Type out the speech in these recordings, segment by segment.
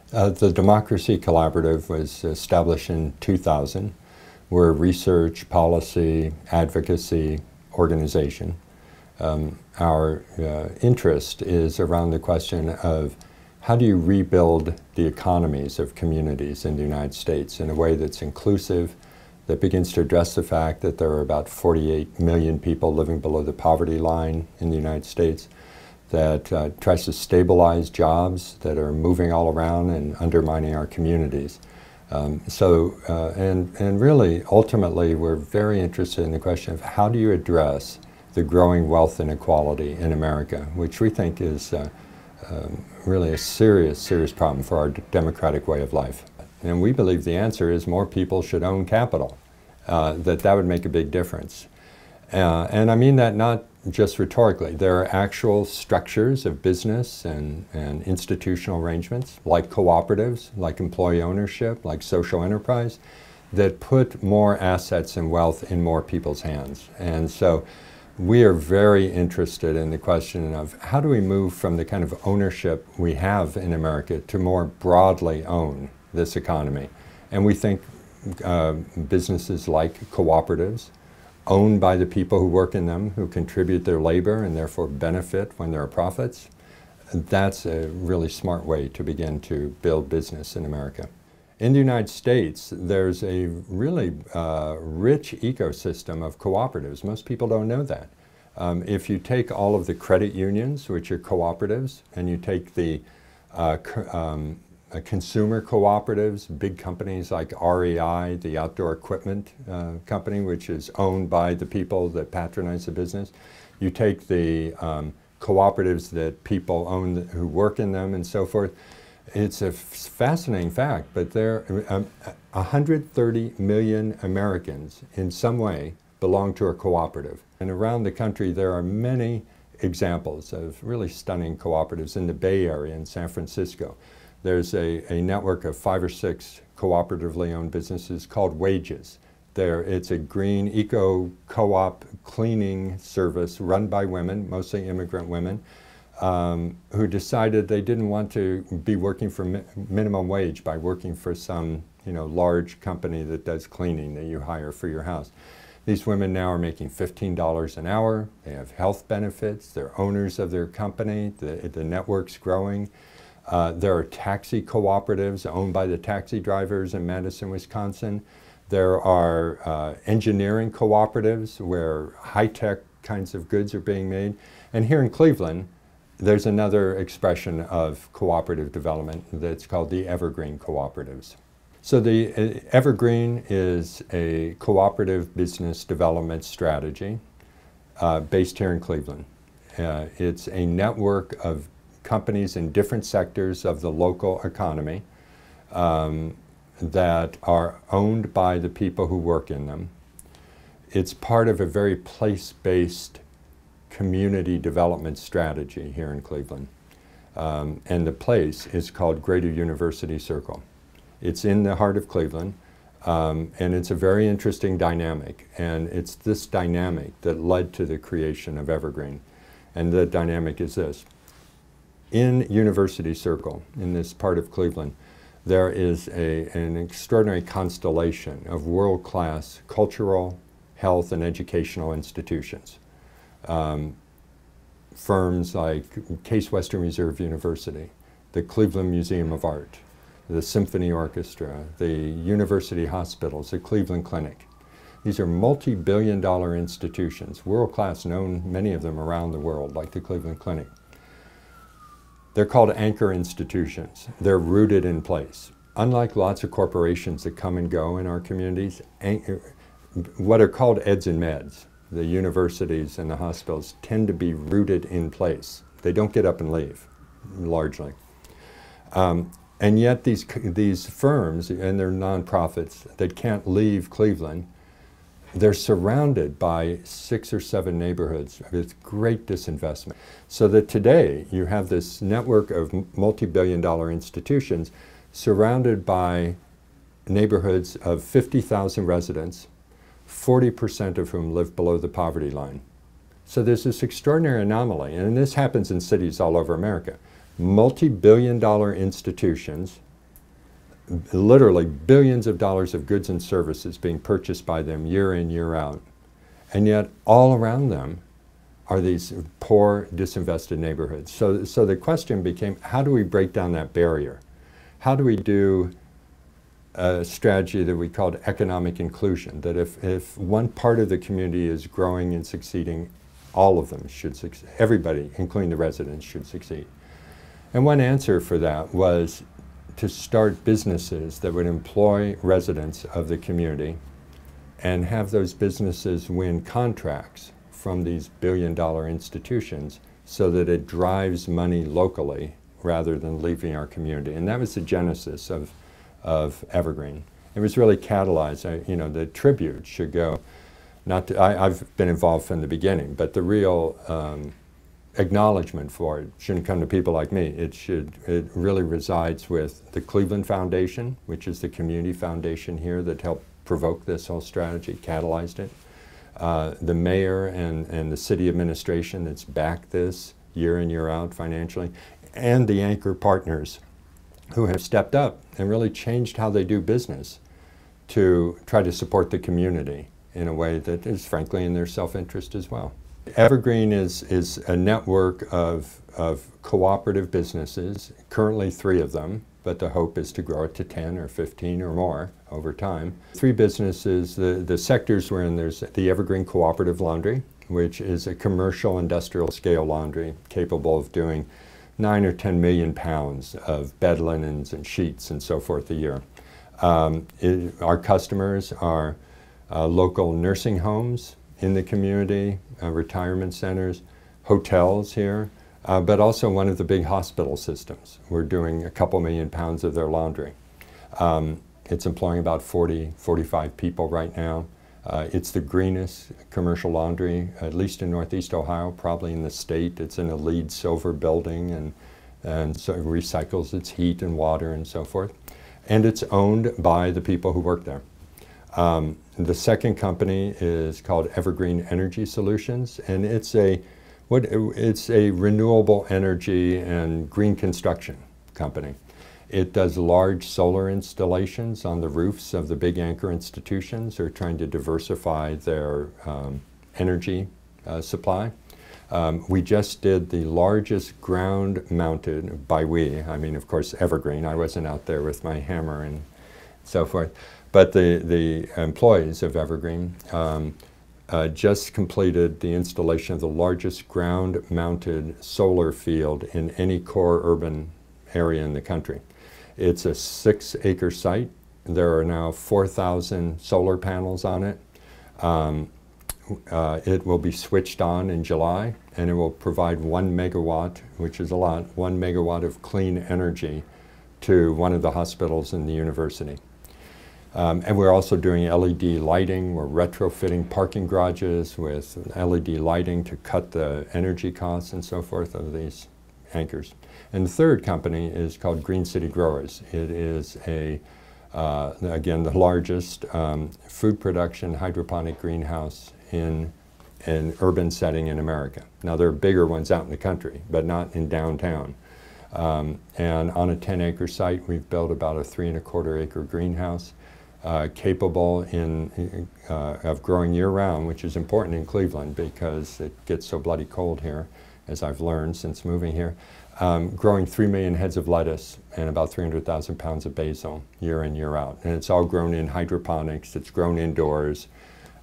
The Democracy Collaborative was established in 2000. We're a research, policy, advocacy organization. Our interest is around the question of how do you rebuild the economies of communities in the United States in a way that's inclusive, that begins to address the fact that there are about 48 million people living below the poverty line in the United States, that tries to stabilize jobs that are moving all around and undermining our communities. And really, ultimately, we're very interested in the question of how do you address the growing wealth inequality in America, which we think is really a serious, serious problem for our democratic way of life. And we believe the answer is more people should own capital, that would make a big difference. And I mean that not just rhetorically. There are actual structures of business and institutional arrangements, like cooperatives, like employee ownership, like social enterprise, that put more assets and wealth in more people's hands. And so we are very interested in the question of how do we move from the kind of ownership we have in America to more broadly own this economy. And we think businesses like cooperatives, owned by the people who work in them, who contribute their labor and therefore benefit when there are profits, that's a really smart way to begin to build business in America. In the United States, there's a really rich ecosystem of cooperatives. Most people don't know that. If you take all of the credit unions, which are cooperatives, and you take the consumer cooperatives, big companies like REI, the outdoor equipment company, which is owned by the people that patronize the business. You take the cooperatives that people own who work in them and so forth. It's a fascinating fact, but there 130 million Americans in some way belong to a cooperative. And around the country there are many examples of really stunning cooperatives in the Bay Area in San Francisco. There's a network of 5 or 6 cooperatively owned businesses called Wages. It's a green eco-co-op cleaning service run by women, mostly immigrant women, who decided they didn't want to be working for minimum wage by working for some large company that does cleaning that you hire for your house. These women now are making $15 an hour. They have health benefits. They're owners of their company. The network's growing. There are taxi cooperatives owned by the taxi drivers in Madison, Wisconsin. There are engineering cooperatives where high-tech kinds of goods are being made. And here in Cleveland, there's another expression of cooperative development that's called the Evergreen Cooperatives. So the Evergreen is a cooperative business development strategy based here in Cleveland. It's a network of companies in different sectors of the local economy that are owned by the people who work in them. It's part of a very place-based community development strategy here in Cleveland. And the place is called Greater University Circle. It's in the heart of Cleveland, and it's a very interesting dynamic. And it's this dynamic that led to the creation of Evergreen. And the dynamic is this. In University Circle, in this part of Cleveland, there is an extraordinary constellation of world-class cultural, health, and educational institutions. Firms like Case Western Reserve University, the Cleveland Museum of Art, the Symphony Orchestra, the University Hospitals, the Cleveland Clinic. These are multi-billion-dollar institutions, world-class, known many of them around the world, like the Cleveland Clinic. They're called anchor institutions. They're rooted in place. Unlike lots of corporations that come and go in our communities, what are called eds and meds, the universities and the hospitals, tend to be rooted in place. They don't get up and leave, largely. And yet these firms and their nonprofits that can't leave Cleveland, they're surrounded by 6 or 7 neighborhoods with great disinvestment. So that today you have this network of multi-billion-dollar institutions surrounded by neighborhoods of 50,000 residents, 40% of whom live below the poverty line. So there's this extraordinary anomaly, and this happens in cities all over America. Multi-billion-dollar institutions literally billions of dollars of goods and services being purchased by them year in, year out. And yet all around them are these poor, disinvested neighborhoods. So the question became, how do we break down that barrier? How do we do a strategy that we called economic inclusion, that if one part of the community is growing and succeeding, all of them should succeed. Everybody, including the residents, should succeed. And one answer for that was to start businesses that would employ residents of the community and have those businesses win contracts from these billion-dollar institutions so that it drives money locally rather than leaving our community. And that was the genesis of Evergreen. It was really catalyzed. You know, the tribute should go, not to, I've been involved from the beginning, but the real acknowledgement for it shouldn't come to people like me. It really resides with the Cleveland Foundation, which is the community foundation here that helped provoke this whole strategy, catalyzed it. The mayor and the city administration that's backed this year in, year out financially, and the anchor partners who have stepped up and really changed how they do business to try to support the community in a way that is frankly in their self-interest as well. Evergreen is a network of cooperative businesses, currently 3 of them, but the hope is to grow it to 10 or 15 or more over time. 3 businesses, the sectors we're in, there's the Evergreen Cooperative Laundry, which is a commercial industrial scale laundry capable of doing 9 or 10 million pounds of bed linens and sheets and so forth a year. Our customers are local nursing homes in the community, retirement centers, hotels here, but also one of the big hospital systems. We're doing a couple million pounds of their laundry. It's employing about 45 people right now. It's the greenest commercial laundry, at least in Northeast Ohio, probably in the state. It's in a LEED silver building and so it recycles its heat and water and so forth. And it's owned by the people who work there. The second company is called Evergreen Energy Solutions, and it's a renewable energy and green construction company. It does large solar installations on the roofs of the big anchor institutions. They're trying to diversify their energy supply. We just did the largest ground-mounted, by we, I mean of course Evergreen, I wasn't out there with my hammer and so forth, but the employees of Evergreen just completed the installation of the largest ground-mounted solar field in any core urban area in the country. It's a 6-acre site. There are now 4,000 solar panels on it. It will be switched on in July, and it will provide 1 megawatt, which is a lot, 1 megawatt of clean energy to one of the hospitals in the university. And we're also doing LED lighting. We're retrofitting parking garages with LED lighting to cut the energy costs and so forth of these anchors. And the third company is called Green City Growers. It is again, the largest food production hydroponic greenhouse in an urban setting in America. Now there are bigger ones out in the country, but not in downtown. And on a 10-acre site, we've built about a 3¼ acre greenhouse capable of growing year-round, which is important in Cleveland because it gets so bloody cold here, as I've learned since moving here. Growing 3 million heads of lettuce and about 300,000 pounds of basil year in, year out. And it's all grown in hydroponics. It's grown indoors.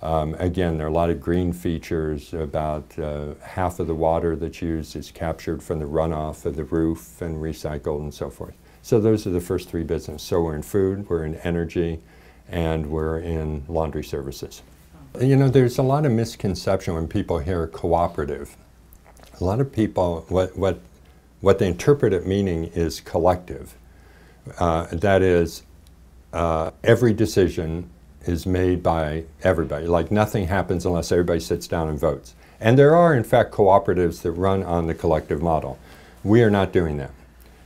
Again, there are a lot of green features. About half of the water that's used is captured from the runoff of the roof and recycled and so forth. So those are the first 3 businesses. So we're in food, we're in energy, and we're in laundry services. You know, there's a lot of misconception when people hear cooperative. A lot of people, what they interpret it meaning is collective. That is, every decision is made by everybody. Like nothing happens unless everybody sits down and votes. And there are, in fact, cooperatives that run on the collective model. We are not doing that.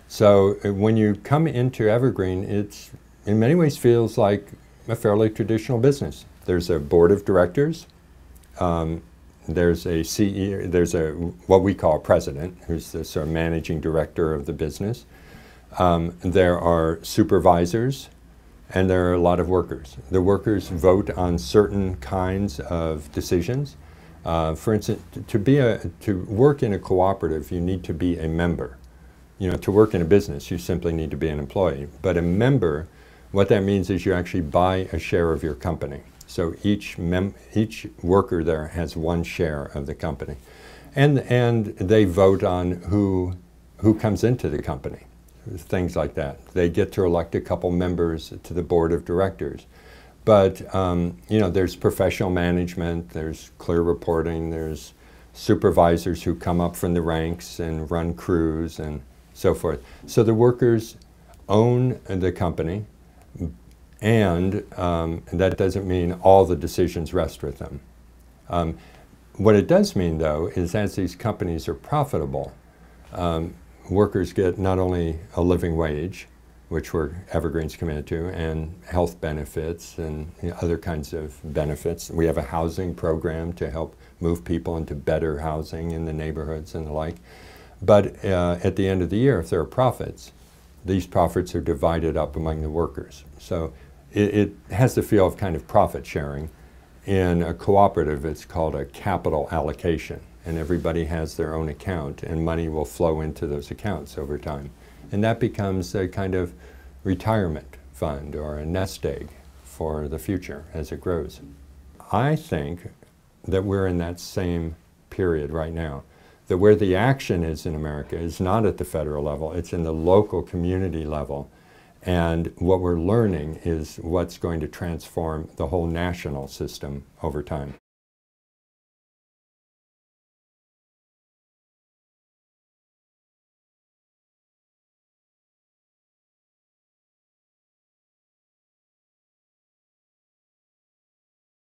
So when you come into Evergreen, it's in many ways feels like a fairly traditional business. There's a board of directors. There's a CEO, there's what we call a president, who's the sort of managing director of the business. There are supervisors, and there are a lot of workers. The workers vote on certain kinds of decisions. For instance, to work in a cooperative, you need to be a member. You know, to work in a business, you simply need to be an employee. But a member, what that means is you actually buy a share of your company. So each worker there has one share of the company. And they vote on who comes into the company, things like that. They get to elect a couple members to the board of directors. But, you know, there's professional management, there's clear reporting, there's supervisors who come up from the ranks and run crews and so forth. So the workers own the company, and that doesn't mean all the decisions rest with them. What it does mean, though, is as these companies are profitable, workers get not only a living wage, which Evergreen's committed to, and health benefits and other kinds of benefits. We have a housing program to help move people into better housing in the neighborhoods and the like. But at the end of the year, if there are profits, these profits are divided up among the workers. So it has the feel of kind of profit sharing. In a cooperative, it's called a capital allocation, and everybody has their own account, and money will flow into those accounts over time. And that becomes a kind of retirement fund or a nest egg for the future as it grows. I think that we're in that same period right now, that where the action is in America is not at the federal level, it's in the local community level. And what we're learning is what's going to transform the whole national system over time.